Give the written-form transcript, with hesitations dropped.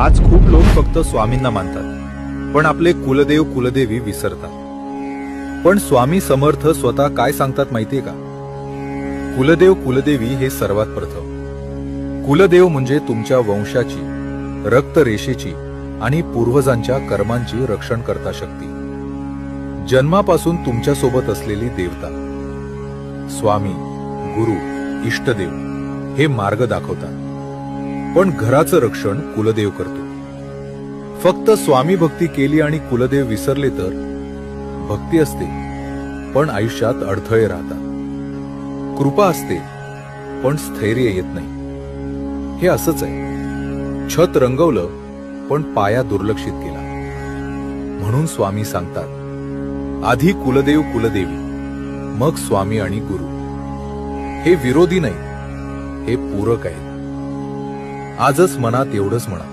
आज खूप लोक फक्त स्वामींना मानतात, पण आपले कुलदेव कुलदेवी विसरतात। पण स्वामी समर्थ स्वतः काय सांगतात माहितीये का? कुलदेव कुलदेवी हे सर्वात प्रथम। कुलदेव म्हणजे तुमच्या वंशाची, रक्तरेषेची आणि पूर्वजांच्या कर्मांची रक्षण करता शक्ती, जन्मापासून तुमच्या सोबत असलेली देवता। स्वामी, गुरु, इष्टदेव हे मार्ग दाखवतात, पण घराचं रक्षण कुलदेव करतो। फक्त स्वामी भक्ती केली आणि कुलदेव विसरले तर भक्ती असते, पण आयुष्यात अडथळे राहतात। कृपा असते, पण स्थैर्य येत नाही। हे असंच आहे, छत रंगवलं पण पाया दुर्लक्षित केला। म्हणून स्वामी सांगतात, आधी कुलदेव कुलदेवी, मग स्वामी आणि गुरु। हे विरोधी नाही, हे पूरक आहेत। आजच मनात एवढंच म्हणा,